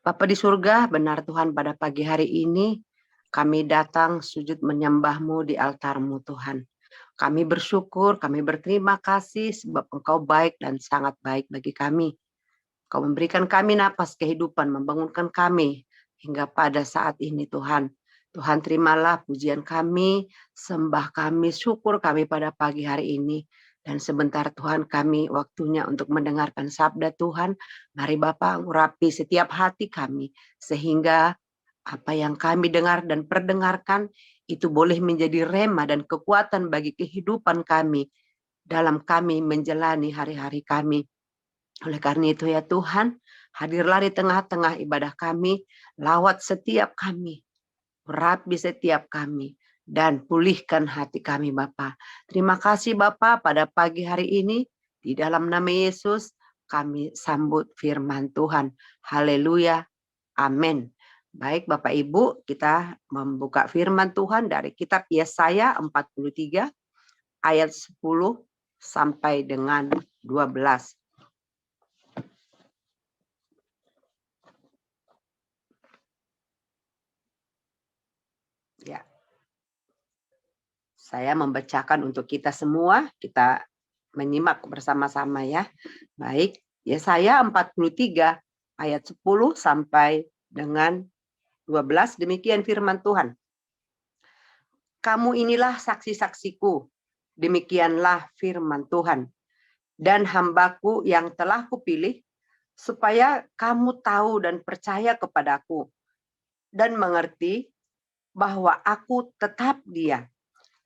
Bapa di surga, benar Tuhan, pada pagi hari ini kami datang sujud menyembah-Mu di altar-Mu Tuhan. Kami bersyukur, kami berterima kasih sebab Engkau baik dan sangat baik bagi kami. Kau memberikan kami napas kehidupan, membangunkan kami hingga pada saat ini Tuhan. Tuhan terimalah pujian kami, sembah kami, syukur kami pada pagi hari ini. Dan sebentar Tuhan kami waktunya untuk mendengarkan sabda Tuhan. Mari Bapa urapi setiap hati kami. Sehingga apa yang kami dengar dan perdengarkan itu boleh menjadi rema dan kekuatan bagi kehidupan kami. Dalam kami menjalani hari-hari kami. Oleh karena itu ya Tuhan, hadirlah di tengah-tengah ibadah kami, lawat setiap kami, urapi setiap kami, dan pulihkan hati kami Bapa. Terima kasih Bapa pada pagi hari ini, di dalam nama Yesus kami sambut firman Tuhan. Haleluya, amin. Baik Bapak Ibu, kita membuka firman Tuhan dari kitab Yesaya 43 ayat 10 sampai dengan 12. Ya. Saya membacakan untuk kita semua, kita menyimak bersama-sama ya. Baik, Yesaya 43 ayat 10 sampai dengan 12, demikian firman Tuhan. Kamu inilah saksi-saksiku, demikianlah firman Tuhan. Dan hambaku yang telah kupilih, supaya kamu tahu dan percaya kepadaku, dan mengerti bahwa aku tetap Dia.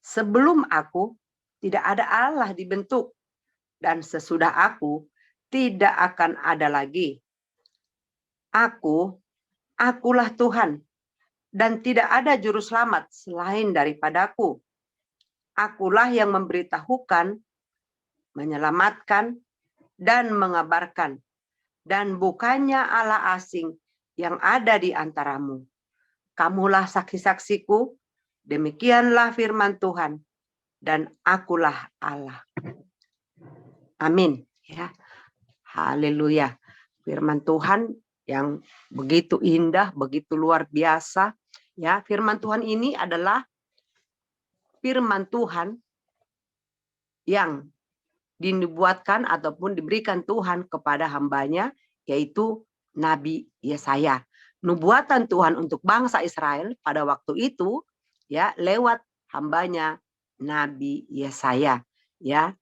Sebelum aku, tidak ada Allah dibentuk, dan sesudah aku, tidak akan ada lagi. Akulah Tuhan, dan tidak ada juru selamat selain daripadaku. Akulah yang memberitahukan, menyelamatkan, dan mengabarkan, dan bukannya Allah asing yang ada di antaramu. Kamulah saksi-saksiku, demikianlah firman Tuhan, dan akulah Allah. Amin. Ya, haleluya. Firman Tuhan yang begitu indah, begitu luar biasa. Ya, firman Tuhan ini adalah firman Tuhan yang dinubuatkan ataupun diberikan Tuhan kepada hambanya, yaitu Nabi Yesaya. Nubuatan Tuhan untuk bangsa Israel pada waktu itu ya lewat hambanya Nabi Yesaya ya.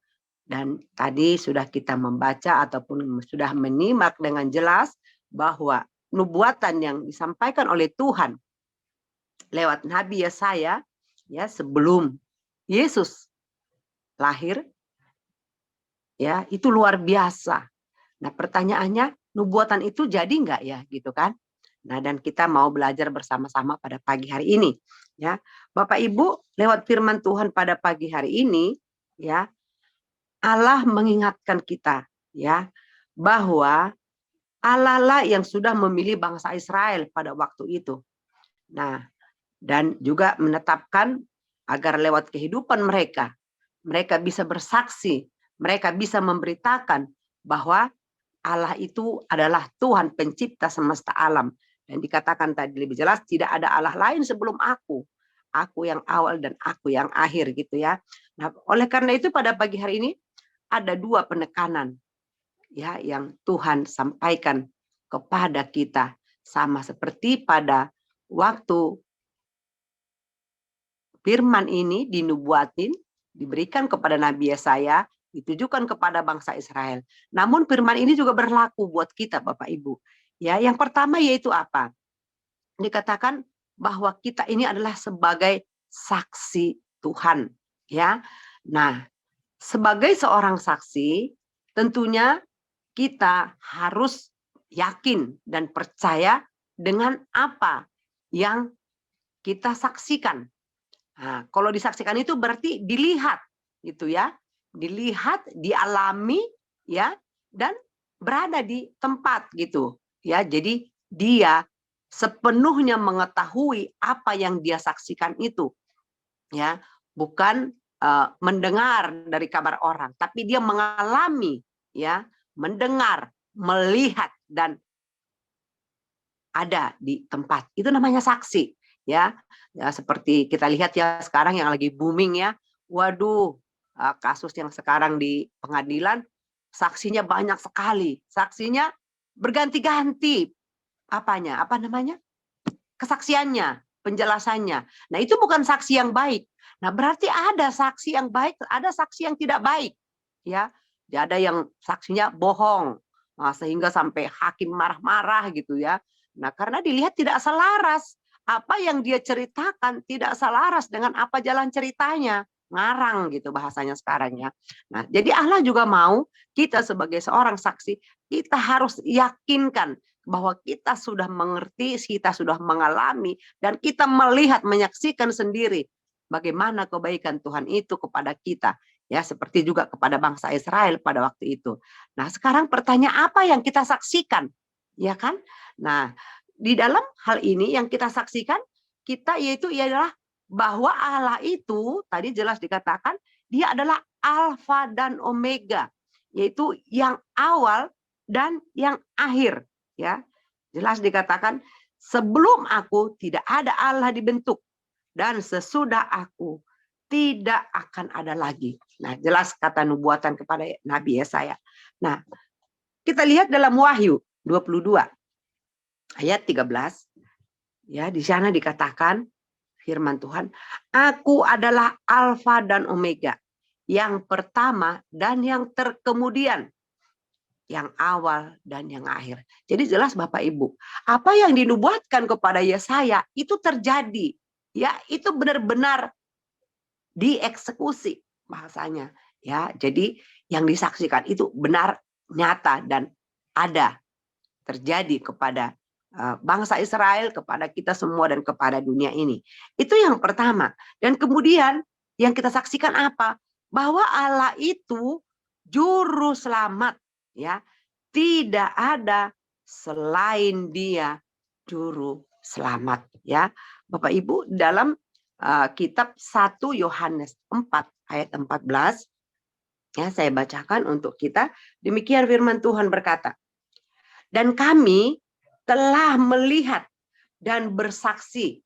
Dan tadi sudah kita membaca ataupun sudah menyimak dengan jelas bahwa nubuatan yang disampaikan oleh Tuhan lewat Nabi Yesaya ya sebelum Yesus lahir ya itu luar biasa. Nah pertanyaannya nubuatan itu jadi enggak ya gitu kan? Nah dan kita mau belajar bersama-sama pada pagi hari ini ya. Bapak Ibu lewat firman Tuhan pada pagi hari ini ya Allah mengingatkan kita ya bahwa Allah lah yang sudah memilih bangsa Israel pada waktu itu. Nah, dan juga menetapkan agar lewat kehidupan mereka bisa bersaksi, mereka bisa memberitakan bahwa Allah itu adalah Tuhan pencipta semesta alam. Dan dikatakan tadi lebih jelas, tidak ada Allah lain sebelum aku. Aku yang awal dan aku yang akhir gitu ya. Nah, oleh karena itu pada pagi hari ini ada dua penekanan ya yang Tuhan sampaikan kepada kita sama seperti pada waktu firman ini dinubuatin diberikan kepada Nabi Yesaya ditujukan kepada bangsa Israel. Namun firman ini juga berlaku buat kita Bapak Ibu. Ya, yang pertama yaitu apa? Dikatakan bahwa kita ini adalah sebagai saksi Tuhan, ya. Nah, sebagai seorang saksi, tentunya kita harus yakin dan percaya dengan apa yang kita saksikan. Nah, kalau disaksikan itu berarti dilihat, gitu ya, dilihat, dialami, ya, dan berada di tempat, gitu, ya. Jadi dia sepenuhnya mengetahui apa yang dia saksikan itu, ya, bukan mendengar dari kabar orang, tapi dia mengalami, ya, mendengar, melihat dan ada di tempat. Itu namanya saksi, ya. Ya seperti kita lihat ya sekarang yang lagi booming ya. Waduh, kasus yang sekarang di pengadilan saksinya banyak sekali. Saksinya berganti-ganti apanya? Apa namanya? Kesaksiannya, penjelasannya. Nah, itu bukan saksi yang baik. Nah, berarti ada saksi yang baik, ada saksi yang tidak baik. Ya, ada yang saksinya bohong, sehingga sampai hakim marah-marah gitu ya. Nah, karena dilihat tidak selaras. Apa yang dia ceritakan tidak selaras dengan apa jalan ceritanya. Ngarang gitu bahasanya sekarang ya. Nah, jadi Allah juga mau kita sebagai seorang saksi, kita harus yakinkan bahwa kita sudah mengerti, kita sudah mengalami, dan kita melihat, menyaksikan sendiri bagaimana kebaikan Tuhan itu kepada kita. Ya, seperti juga kepada bangsa Israel pada waktu itu. Nah, sekarang pertanyaan apa yang kita saksikan? Ya kan? Nah, di dalam hal ini yang kita saksikan, kita yaitu ialah bahwa Allah itu, tadi jelas dikatakan, dia adalah Alfa dan Omega, yaitu yang awal dan yang akhir. Ya, jelas dikatakan sebelum aku tidak ada Allah dibentuk dan sesudah aku tidak akan ada lagi. Nah, jelas kata nubuatan kepada Nabi Yesaya. Nah, kita lihat dalam Wahyu 22 ayat 13. Ya, di sana dikatakan firman Tuhan, aku adalah Alfa dan Omega, yang pertama dan yang terkemudian, yang awal dan yang akhir. Jadi jelas Bapak Ibu, apa yang dinubuatkan kepada Yesaya itu terjadi. Ya, itu benar-benar dieksekusi bahasanya. Ya, jadi yang disaksikan itu benar, nyata dan ada terjadi kepada bangsa Israel, kepada kita semua dan kepada dunia ini. Itu yang pertama. Dan kemudian yang kita saksikan apa? Bahwa Allah itu juru selamat, ya. Tidak ada selain Dia juru selamat, ya. Bapak Ibu, dalam kitab 1 Yohanes 4 ayat 14, ya, saya bacakan untuk kita. Demikian firman Tuhan berkata, dan kami telah melihat dan bersaksi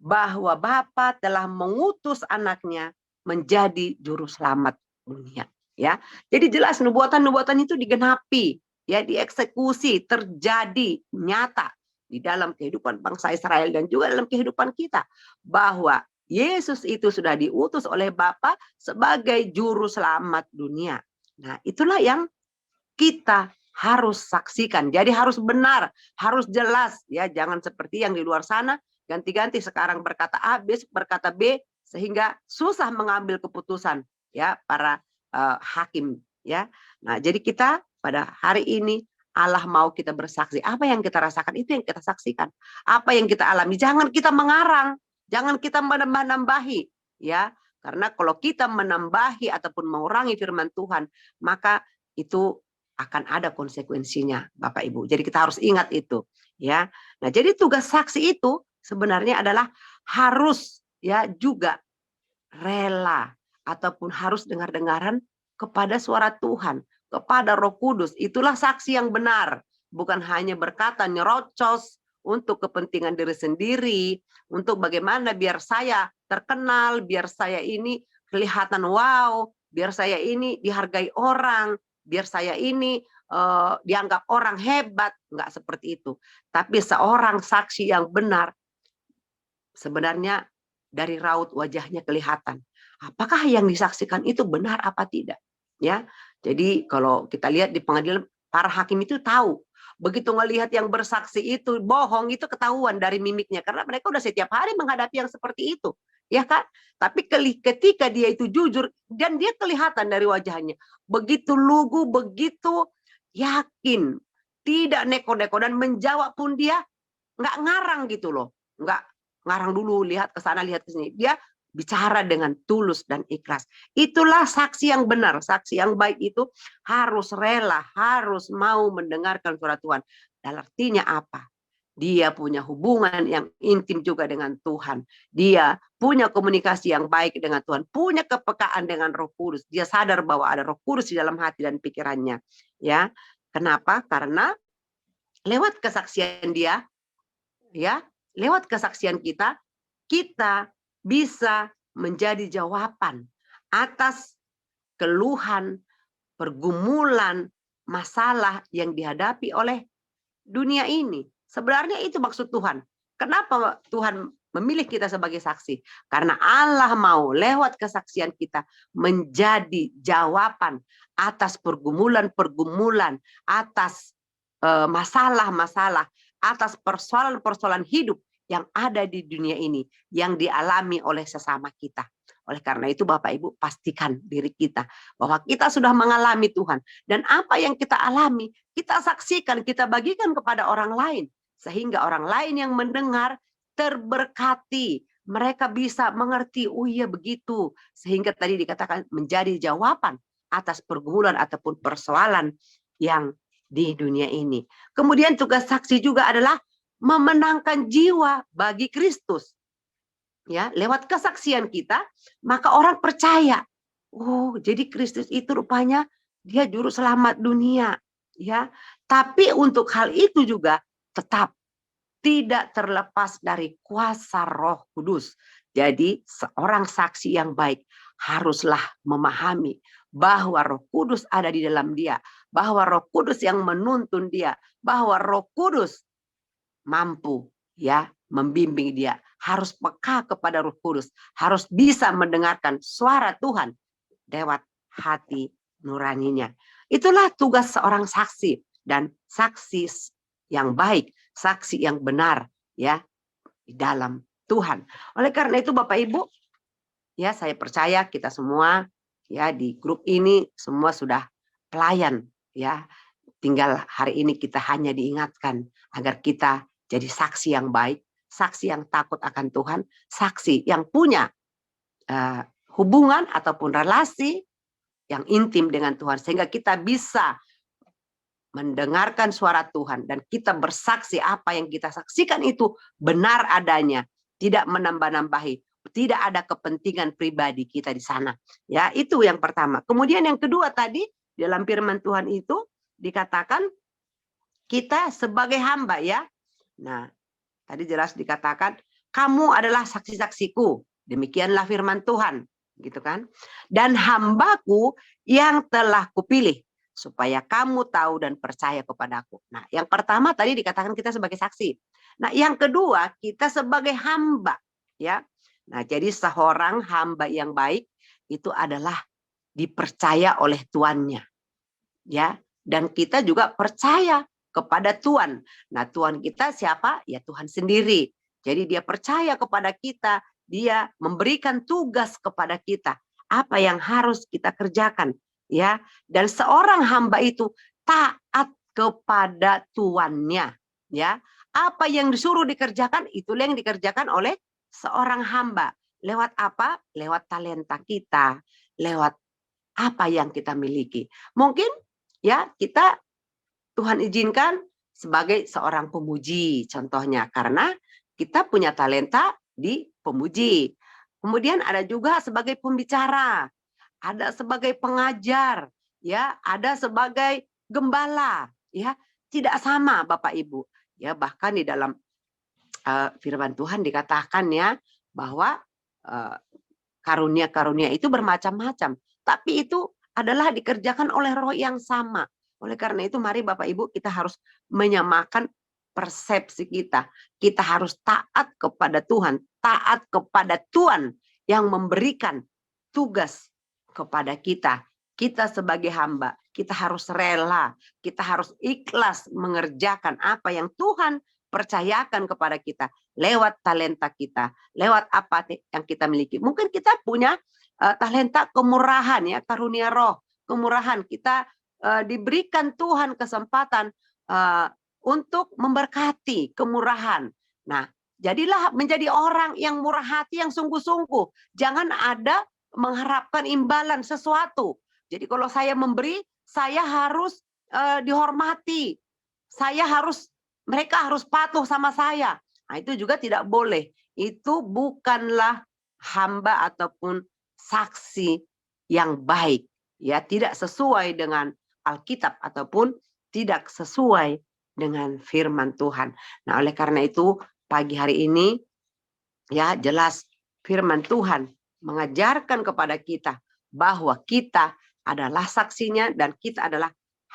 bahwa Bapa telah mengutus anaknya menjadi juru selamat dunia. Ya, jadi jelas nubuatan-nubuatan itu digenapi, ya, dieksekusi, terjadi nyata di dalam kehidupan bangsa Israel dan juga dalam kehidupan kita, bahwa Yesus itu sudah diutus oleh Bapa sebagai juru selamat dunia. Nah, itulah yang kita harus saksikan. Jadi harus benar, harus jelas, ya, jangan seperti yang di luar sana ganti-ganti, sekarang berkata A, besok berkata B, sehingga susah mengambil keputusan, ya, para hakim, ya. Nah, jadi kita pada hari ini Allah mau kita bersaksi. Apa yang kita rasakan itu yang kita saksikan. Apa yang kita alami, jangan kita mengarang, jangan kita menambah-nambahi, ya. Karena kalau kita menambahi ataupun mengurangi firman Tuhan, maka itu akan ada konsekuensinya, Bapak Ibu. Jadi kita harus ingat itu, ya. Nah, jadi tugas saksi itu sebenarnya adalah harus, ya, juga rela ataupun harus dengar-dengaran kepada suara Tuhan, kepada Roh Kudus. Itulah saksi yang benar, bukan hanya berkata nyerocos untuk kepentingan diri sendiri, untuk bagaimana biar saya terkenal, biar saya ini kelihatan wow, biar saya ini dihargai orang, biar saya ini dianggap orang hebat. Enggak seperti itu. Tapi seorang saksi yang benar, sebenarnya dari raut wajahnya kelihatan. Apakah yang disaksikan itu benar apa tidak? Ya, jadi kalau kita lihat di pengadilan, para hakim itu tahu. Begitu ngelihat yang bersaksi itu bohong, itu ketahuan dari mimiknya. Karena mereka udah setiap hari menghadapi yang seperti itu. Ya kan? Tapi ketika dia itu jujur, dan dia kelihatan dari wajahnya. Begitu lugu, begitu yakin. Tidak neko-neko. Dan menjawab pun dia nggak ngarang gitu loh. Nggak ngarang dulu, lihat ke sana, lihat ke sini. Dia bicara dengan tulus dan ikhlas. Itulah saksi yang benar. Saksi yang baik itu harus rela, harus mau mendengarkan suara Tuhan. Dan artinya apa? Dia punya hubungan yang intim juga dengan Tuhan. Dia punya komunikasi yang baik dengan Tuhan. Punya kepekaan dengan Roh Kudus. Dia sadar bahwa ada Roh Kudus di dalam hati dan pikirannya. Ya, kenapa? Karena lewat kesaksian dia, ya, lewat kesaksian kita, kita bisa menjadi jawaban atas keluhan, pergumulan, masalah yang dihadapi oleh dunia ini. Sebenarnya itu maksud Tuhan. Kenapa Tuhan memilih kita sebagai saksi? Karena Allah mau lewat kesaksian kita menjadi jawaban atas pergumulan-pergumulan, atas masalah-masalah, atas persoalan-persoalan hidup yang ada di dunia ini, yang dialami oleh sesama kita. Oleh karena itu Bapak Ibu, pastikan diri kita bahwa kita sudah mengalami Tuhan. Dan apa yang kita alami, kita saksikan, kita bagikan kepada orang lain. Sehingga orang lain yang mendengar terberkati. Mereka bisa mengerti, oh iya begitu. Sehingga tadi dikatakan menjadi jawaban atas pergumulan ataupun persoalan yang di dunia ini. Kemudian tugas saksi juga adalah memenangkan jiwa bagi Kristus. Ya, lewat kesaksian kita, maka orang percaya. Oh, jadi Kristus itu rupanya dia juru selamat dunia, ya. Tapi untuk hal itu juga tetap tidak terlepas dari kuasa Roh Kudus. Jadi seorang saksi yang baik haruslah memahami bahwa Roh Kudus ada di dalam dia, bahwa Roh Kudus yang menuntun dia, bahwa Roh Kudus mampu ya membimbing dia, harus peka kepada Roh Kudus, harus bisa mendengarkan suara Tuhan lewat hati nuraninya. Itulah tugas seorang saksi, dan saksi yang baik, saksi yang benar ya di dalam Tuhan. Oleh karena itu Bapak Ibu, ya saya percaya kita semua ya di grup ini semua sudah pelayan ya. Tinggal hari ini kita hanya diingatkan agar kita jadi saksi yang baik, saksi yang takut akan Tuhan, saksi yang punya hubungan ataupun relasi yang intim dengan Tuhan. Sehingga kita bisa mendengarkan suara Tuhan dan kita bersaksi apa yang kita saksikan itu benar adanya, tidak menambah-nambahi, tidak ada kepentingan pribadi kita di sana. Ya, itu yang pertama. Kemudian yang kedua tadi dalam firman Tuhan itu dikatakan kita sebagai hamba ya. Nah, tadi jelas dikatakan kamu adalah saksi-saksiku. Demikianlah firman Tuhan, gitu kan? Dan hambaku yang telah kupilih supaya kamu tahu dan percaya kepadaku. Nah, yang pertama tadi dikatakan kita sebagai saksi. Nah, yang kedua kita sebagai hamba, ya. Nah, jadi seorang hamba yang baik itu adalah dipercaya oleh tuannya. Ya, dan kita juga percaya kepada Tuhan. Nah, Tuhan kita siapa? Ya Tuhan sendiri. Jadi dia percaya kepada kita, dia memberikan tugas kepada kita. Apa yang harus kita kerjakan, ya. Dan seorang hamba itu taat kepada tuannya, ya. Apa yang disuruh dikerjakan, itulah yang dikerjakan oleh seorang hamba. Lewat apa? Lewat talenta kita, lewat apa yang kita miliki. Mungkin ya kita Tuhan izinkan sebagai seorang pemuji contohnya, karena kita punya talenta di pemuji. Kemudian ada juga sebagai pembicara, ada sebagai pengajar, ya, ada sebagai gembala, ya. Tidak sama Bapak Ibu. Ya, bahkan di dalam firman Tuhan dikatakan ya bahwa karunia-karunia itu bermacam-macam, tapi itu adalah dikerjakan oleh Roh yang sama. Oleh karena itu mari Bapak Ibu kita harus menyamakan persepsi kita. Kita harus taat kepada Tuhan, taat kepada Tuhan yang memberikan tugas kepada kita. Kita sebagai hamba, kita harus rela, kita harus ikhlas mengerjakan apa yang Tuhan percayakan kepada kita lewat talenta kita, lewat apa yang kita miliki. Mungkin kita punya talenta kemurahan ya, karunia roh, kemurahan. Kita diberikan Tuhan kesempatan untuk memberkati kemurahan. Nah, jadilah menjadi orang yang murah hati, yang sungguh-sungguh. Jangan ada mengharapkan imbalan sesuatu. Jadi kalau saya memberi, saya harus dihormati. Mereka harus patuh sama saya. Nah, itu juga tidak boleh. Itu bukanlah hamba ataupun saksi yang baik. Ya, tidak sesuai dengan Alkitab ataupun tidak sesuai dengan firman Tuhan. Nah, oleh karena itu pagi hari ini ya jelas firman Tuhan mengajarkan kepada kita bahwa kita adalah saksinya dan kita adalah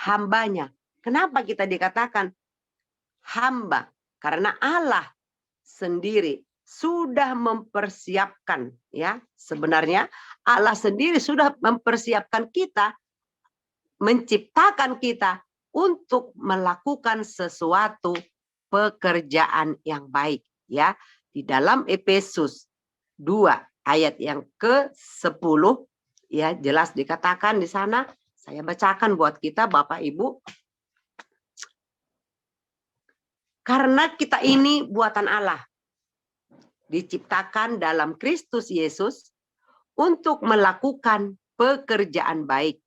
hambanya. Kenapa kita dikatakan hamba? Karena Allah sendiri sudah mempersiapkan, ya. Sebenarnya Allah sendiri sudah mempersiapkan kita, menciptakan kita untuk melakukan sesuatu pekerjaan yang baik, ya. Di dalam Efesus 2 ayat yang ke-10 ya jelas dikatakan di sana, saya bacakan buat kita Bapak Ibu. Karena kita ini buatan Allah, diciptakan dalam Kristus Yesus untuk melakukan pekerjaan baik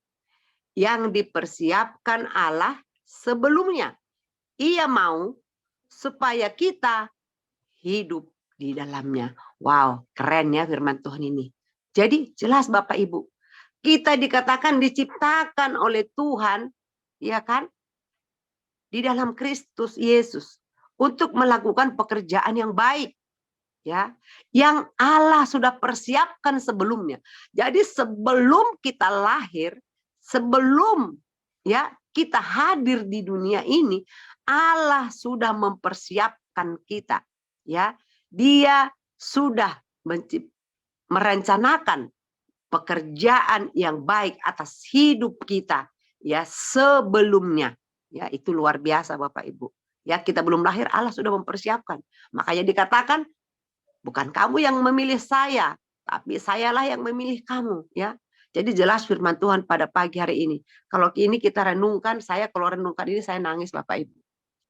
yang dipersiapkan Allah sebelumnya. Ia mau supaya kita hidup di dalamnya. Wow, keren ya firman Tuhan ini. Jadi jelas Bapak Ibu, kita dikatakan diciptakan oleh Tuhan, ya kan? Di dalam Kristus Yesus untuk melakukan pekerjaan yang baik, ya, yang Allah sudah persiapkan sebelumnya. Jadi sebelum kita lahir, sebelum ya kita hadir di dunia ini, Allah sudah mempersiapkan kita, ya. Dia sudah merencanakan pekerjaan yang baik atas hidup kita, ya, sebelumnya. Ya, itu luar biasa Bapak Ibu. Ya, kita belum lahir Allah sudah mempersiapkan. Makanya dikatakan bukan kamu yang memilih saya, tapi sayalah yang memilih kamu, ya. Jadi jelas firman Tuhan pada pagi hari ini. Kalau ini kita renungkan, saya kalau renungkan ini saya nangis Bapak Ibu.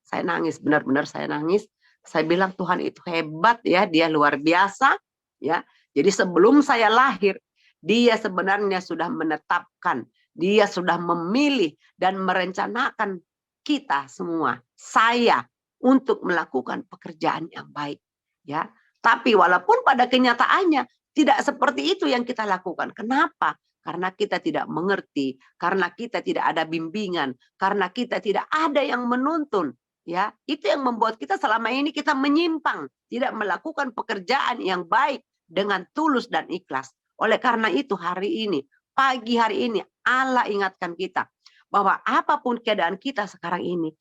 Saya nangis, benar-benar saya nangis. Saya bilang Tuhan itu hebat ya, dia luar biasa, ya. Jadi sebelum saya lahir, dia sebenarnya sudah menetapkan, dia sudah memilih dan merencanakan kita semua, saya, untuk melakukan pekerjaan yang baik, ya. Tapi walaupun pada kenyataannya tidak seperti itu yang kita lakukan. Kenapa? Karena kita tidak mengerti, karena kita tidak ada bimbingan, karena kita tidak ada yang menuntun, ya. Itu yang membuat kita selama ini kita menyimpang, tidak melakukan pekerjaan yang baik dengan tulus dan ikhlas. Oleh karena itu hari ini, pagi hari ini Allah ingatkan kita bahwa apapun keadaan kita sekarang ini,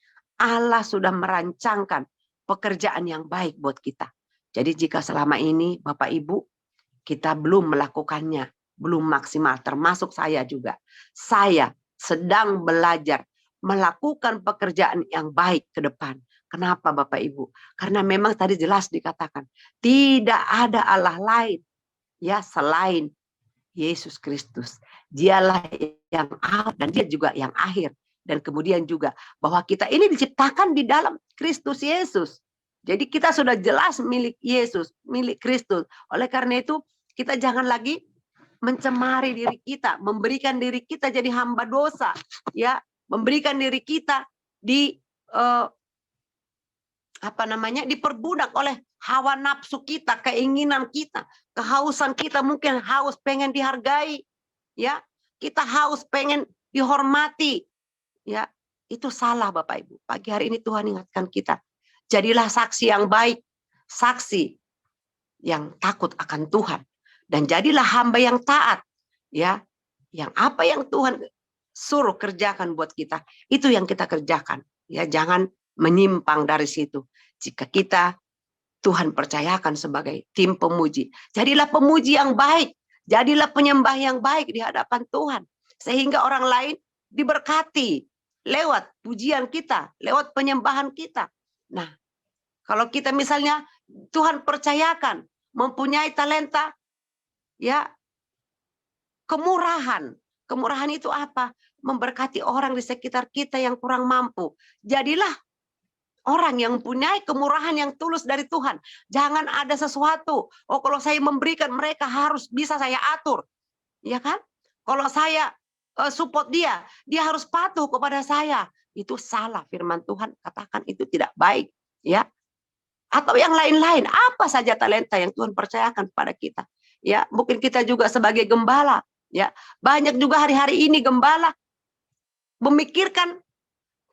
Allah sudah merancangkan pekerjaan yang baik buat kita. Jadi jika selama ini Bapak Ibu kita belum melakukannya, belum maksimal, termasuk saya juga. Saya sedang belajar melakukan pekerjaan yang baik ke depan. Kenapa Bapak Ibu? Karena memang tadi jelas dikatakan, tidak ada Allah lain ya selain Yesus Kristus. Dialah yang awal dan dia juga yang akhir. Dan kemudian juga bahwa kita ini diciptakan di dalam Kristus Yesus. Jadi kita sudah jelas milik Yesus, milik Kristus. Oleh karena itu kita jangan lagi mencemari diri kita, memberikan diri kita jadi hamba dosa, ya, memberikan diri kita diperbudak oleh hawa nafsu kita, keinginan kita, kehausan kita, mungkin haus pengen dihargai, ya, kita haus pengen dihormati, ya, itu salah Bapak Ibu. Pagi hari ini Tuhan ingatkan kita, jadilah saksi yang baik, saksi yang takut akan Tuhan, dan jadilah hamba yang taat, ya, yang apa yang Tuhan suruh kerjakan buat kita, itu yang kita kerjakan, ya, jangan menyimpang dari situ. Jika kita Tuhan percayakan sebagai tim pemuji, jadilah pemuji yang baik, jadilah penyembah yang baik di hadapan Tuhan, sehingga orang lain diberkati lewat pujian kita, lewat penyembahan kita. Nah, kalau kita misalnya Tuhan percayakan mempunyai talenta, ya, kemurahan. Kemurahan itu apa? Memberkati orang di sekitar kita yang kurang mampu. Jadilah orang yang mempunyai kemurahan yang tulus dari Tuhan. Jangan ada sesuatu, oh kalau saya memberikan mereka harus bisa saya atur. Ya kan? Kalau saya support dia harus patuh kepada saya. Itu salah, firman Tuhan katakan itu tidak baik, ya. Atau yang lain-lain, apa saja talenta yang Tuhan percayakan kepada kita. Ya, mungkin kita juga sebagai gembala, ya. Banyak juga hari-hari ini gembala memikirkan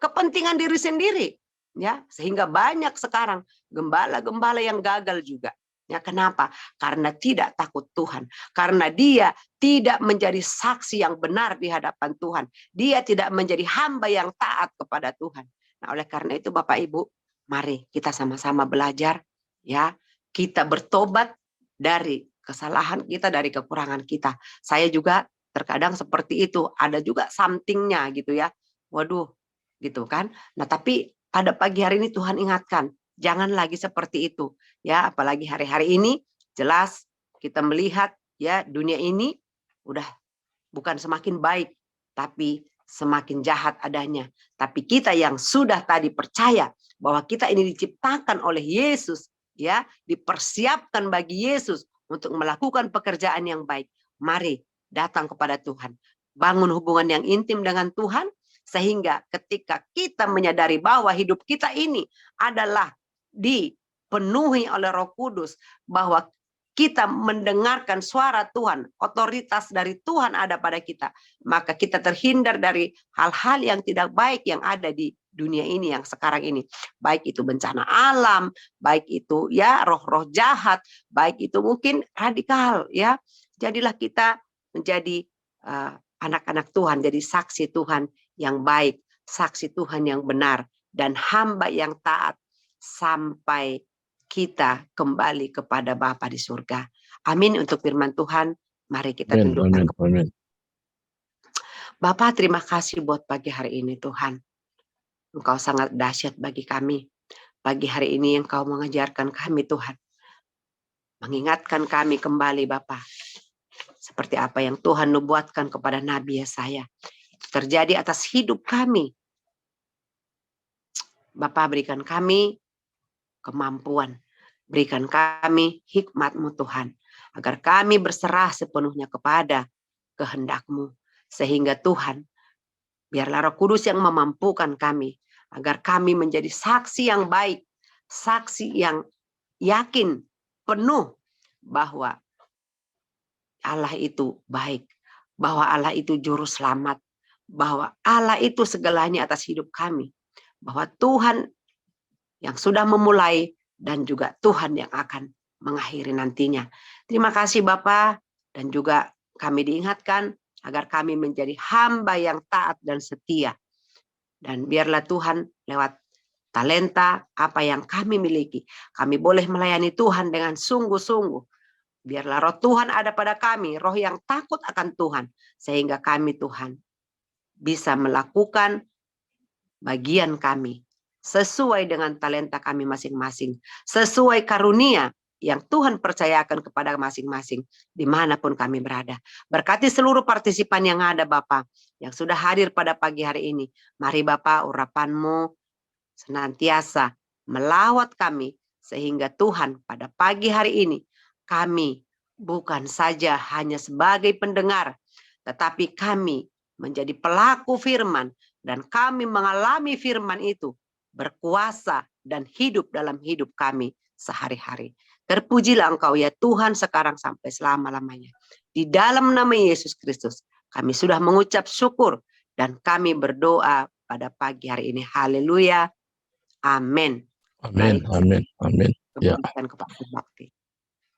kepentingan diri sendiri. Ya, sehingga banyak sekarang gembala-gembala yang gagal juga. Ya, kenapa? Karena tidak takut Tuhan. Karena dia tidak menjadi saksi yang benar di hadapan Tuhan. Dia tidak menjadi hamba yang taat kepada Tuhan. Nah, oleh karena itu Bapak Ibu, mari kita sama-sama belajar, ya. Kita bertobat dari kesalahan kita, dari kekurangan kita. Saya juga terkadang seperti itu. Ada juga something-nya gitu ya. Waduh, gitu kan. Nah, tapi pada pagi hari ini Tuhan ingatkan, jangan lagi seperti itu. Ya, apalagi hari-hari ini jelas kita melihat ya dunia ini udah bukan semakin baik, tapi semakin jahat adanya. Tapi kita yang sudah tadi percaya bahwa kita ini diciptakan oleh Yesus, ya, dipersiapkan bagi Yesus untuk melakukan pekerjaan yang baik. Mari datang kepada Tuhan. Bangun hubungan yang intim dengan Tuhan, sehingga ketika kita menyadari bahwa hidup kita ini adalah dipenuhi oleh Roh Kudus, bahwa kita mendengarkan suara Tuhan, otoritas dari Tuhan ada pada kita, maka kita terhindar dari hal-hal yang tidak baik yang ada di dunia ini yang sekarang ini. Baik itu bencana alam, baik itu ya roh-roh jahat, baik itu mungkin radikal ya. Jadilah kita menjadi anak-anak Tuhan, jadi saksi Tuhan yang baik, saksi Tuhan yang benar, dan hamba yang taat sampai kita kembali kepada Bapa di surga. Amin untuk firman Tuhan. Mari kita tundukkan. Amin. Bapak, terima kasih buat pagi hari ini Tuhan. Engkau sangat dahsyat bagi kami. Pagi hari ini Engkau mengajarkan kami Tuhan. Mengingatkan kami kembali Bapak. Seperti apa yang Tuhan nubuatkan kepada Nabi Yesaya. Terjadi atas hidup kami. Bapak, berikan kami kemampuan. Berikan kami hikmat-Mu Tuhan, agar kami berserah sepenuhnya kepada kehendak-Mu. Sehingga Tuhan, biarlah Roh Kudus yang memampukan kami, agar kami menjadi saksi yang baik, saksi yang yakin, penuh bahwa Allah itu baik, bahwa Allah itu juru selamat, bahwa Allah itu segalanya atas hidup kami, bahwa Tuhan yang sudah memulai dan juga Tuhan yang akan mengakhiri nantinya. Terima kasih Bapak, dan juga kami diingatkan agar kami menjadi hamba yang taat dan setia. Dan biarlah Tuhan lewat talenta apa yang kami miliki, kami boleh melayani Tuhan dengan sungguh-sungguh. Biarlah roh Tuhan ada pada kami, roh yang takut akan Tuhan, sehingga kami Tuhan bisa melakukan bagian kami sesuai dengan talenta kami masing-masing, sesuai karunia yang Tuhan percayakan kepada masing-masing dimanapun kami berada. Berkati seluruh partisipan yang ada Bapak, yang sudah hadir pada pagi hari ini. Mari Bapak, urapan-Mu senantiasa melawat kami, sehingga Tuhan pada pagi hari ini kami bukan saja hanya sebagai pendengar, tetapi kami menjadi pelaku firman, dan kami mengalami firman itu berkuasa dan hidup dalam hidup kami sehari-hari. Terpujilah Engkau ya Tuhan sekarang sampai selama-lamanya. Di dalam nama Yesus Kristus kami sudah mengucap syukur, dan kami berdoa pada pagi hari ini. Haleluya. Amin. Amin. Ya.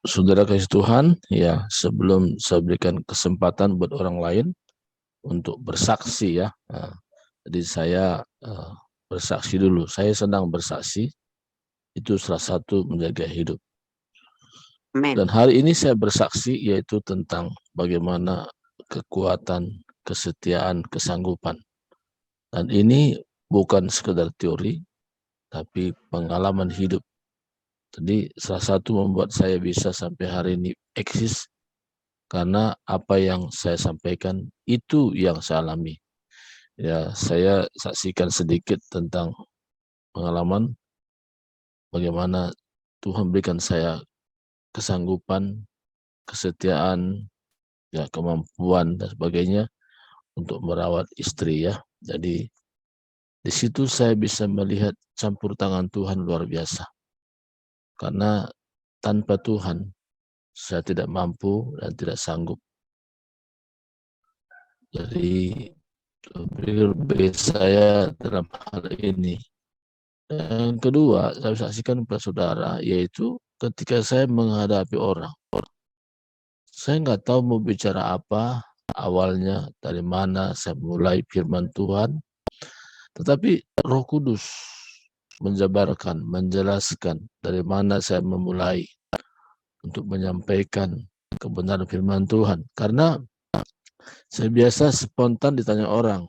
Saudara kasih Tuhan, ya, sebelum saya berikan kesempatan buat orang lain untuk bersaksi ya. Nah, jadi saya bersaksi dulu. Saya sedang bersaksi, itu salah satu menjaga hidup. Amen. Dan hari ini saya bersaksi yaitu tentang bagaimana kekuatan, kesetiaan, kesanggupan. Dan ini bukan sekedar teori, tapi pengalaman hidup. Jadi salah satu membuat saya bisa sampai hari ini eksis, karena apa yang saya sampaikan itu yang saya alami. Ya, saya saksikan sedikit tentang pengalaman bagaimana Tuhan berikan saya kesanggupan, kesetiaan, ya, kemampuan dan sebagainya untuk merawat istri ya. Jadi di situ saya bisa melihat campur tangan Tuhan luar biasa. Karena tanpa Tuhan saya tidak mampu dan tidak sanggup. Jadi bagi saya dalam hal ini Yang kedua, saya saksikan kepada saudara, yaitu ketika saya menghadapi orang, saya nggak tahu mau bicara apa, awalnya dari mana saya mulai firman Tuhan, tetapi Roh Kudus menjabarkan, menjelaskan dari mana saya memulai untuk menyampaikan kebenaran firman Tuhan. Karena saya biasa spontan ditanya orang.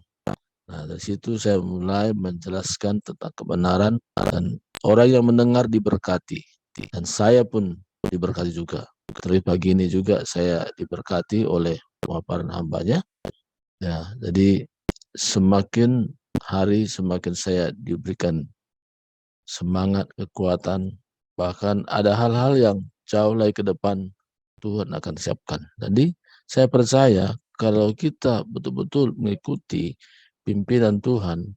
Nah, dari situ saya mulai menjelaskan tentang kebenaran dan orang yang mendengar diberkati. Dan saya pun diberkati juga. Terlebih pagi ini juga saya diberkati oleh pemaparan hambanya. Ya, jadi semakin hari semakin saya diberikan semangat, kekuatan, bahkan ada hal-hal yang jauh lagi ke depan Tuhan akan siapkan. Jadi saya percaya kalau kita betul-betul mengikuti pimpinan Tuhan,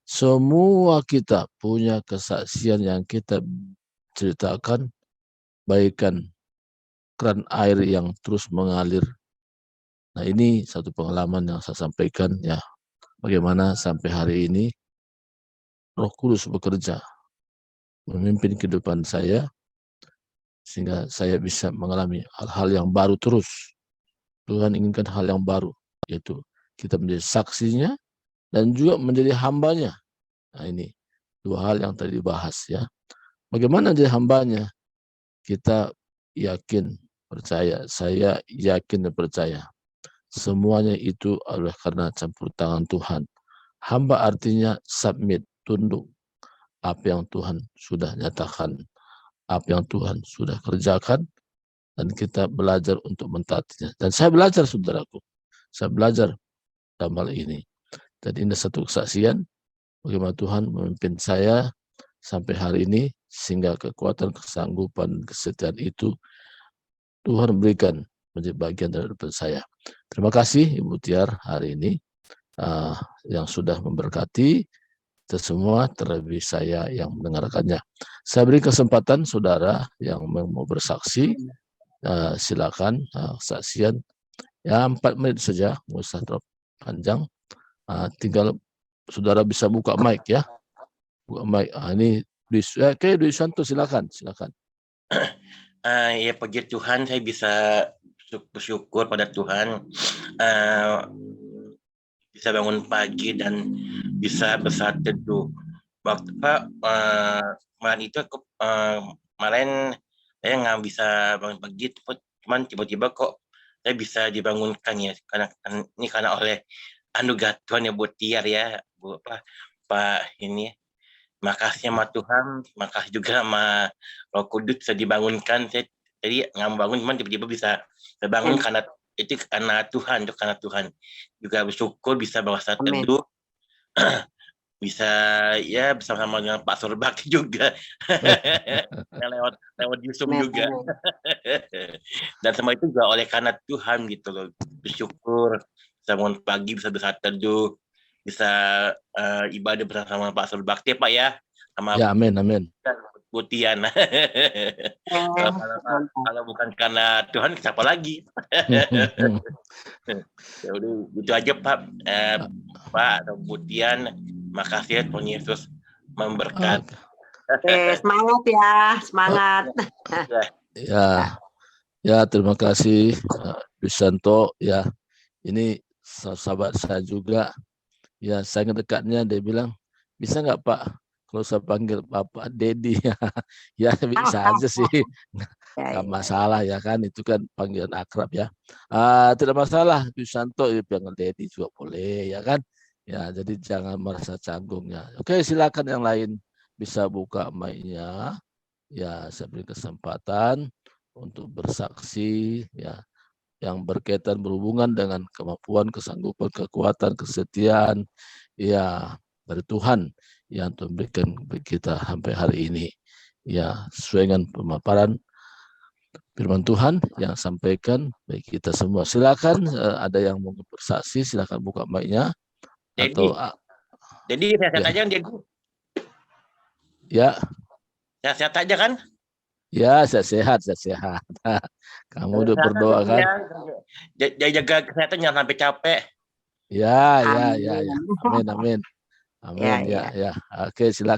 semua kita punya kesaksian yang kita ceritakan, bagaikan keran air yang terus mengalir. Nah, ini satu pengalaman yang saya sampaikan ya, bagaimana sampai hari ini Roh Kudus bekerja memimpin kehidupan saya sehingga saya bisa mengalami hal-hal yang baru terus. Tuhan inginkan hal yang baru, yaitu kita menjadi saksinya dan juga menjadi hambanya. Nah, ini dua hal yang tadi dibahas ya. Bagaimana jadi hambanya? Kita yakin, percaya, saya yakin dan percaya. Semuanya itu adalah karena campur tangan Tuhan. Hamba artinya submit, tunduk apa yang Tuhan sudah nyatakan, apa yang Tuhan sudah kerjakan, dan kita belajar untuk mentaatinya. Dan saya belajar, saudaraku. Saya belajar dalam hal ini. Dan ini satu kesaksian bagaimana Tuhan memimpin saya sampai hari ini, sehingga kekuatan, kesanggupan, kesetiaan itu Tuhan berikan menjadi bagian dari hidup saya. Terima kasih Ibu Tiar hari ini yang sudah memberkati kita semua, terlebih saya yang mendengarkannya. Saya beri kesempatan saudara yang mau bersaksi, silakan kesaksian ya 4 menit saja, nggak usah terlalu panjang. Tinggal saudara bisa buka mic ya, buka mic. Ini Dwi Santo, silakan. Ya puji Tuhan, saya bisa bersyukur pada Tuhan, bisa bangun pagi dan bisa bersaat teduh. Waktu kemarin itu kemarin saya nggak bisa bangun pagi, cuman tiba-tiba kok saya bisa dibangunkan ya, karena oleh anugerah Tuhan ya, buat Tiar ya, Bu Pak ini. Makasih sama Tuhan, makasih juga sama Roh Kudus bisa dibangunkan. Saya jadi nggak bangun, cuman tiba-tiba bisa terbangun karena itu karena Tuhan, itu karena Tuhan. Juga bersyukur bisa bawa saat teduh, bisa ya bersama dengan Pak Surbakti juga, lewat Yusuf juga. Dan semua itu juga oleh karena Tuhan gitu loh. Bersyukur bisa bangun pagi, bisa bersaat teduh, bisa ibadah bersama Pak Surbakti Pak ya, sama ya, amin. Putian. Kalau bukan karena Tuhan, siapa lagi? Ya udah gitu aja Pak. Pak atau Putian, makasih ya, Tuhan Yesus memberkati. Semangat ya, semangat. Ya, terima kasih Dwi Santo ya. Ini sahabat saya juga. Ya, saya ngedekatnya, dia bilang, bisa nggak Pak kalau saya panggil Bapak Dedi? Ya bisa aja sih, nggak masalah ya kan, itu kan panggilan akrab ya. Tidak masalah, Dwi Santo panggil Dedi juga boleh ya kan. Ya, jadi jangan merasa canggung ya. Oke, silakan yang lain bisa buka mic-nya. Ya, saya beri kesempatan untuk bersaksi ya, yang berkaitan berhubungan dengan kemampuan, kesanggupan, kekuatan, kesetiaan ya dari Tuhan yang Tuhan berikan bagi kita sampai hari ini. Ya, sesuai dengan pemaparan firman Tuhan yang sampaikan bagi kita semua. Silakan ada yang mau bersaksi, silakan buka mic-nya. Atau jadi sehat aja dia. Ya. Sehat aja kan? Ya, saya sehat. Kamu udah berdoa kan? Jaga kesehatan, jangan sampai capek. Ya. Amin. Ya. Oke, silakan.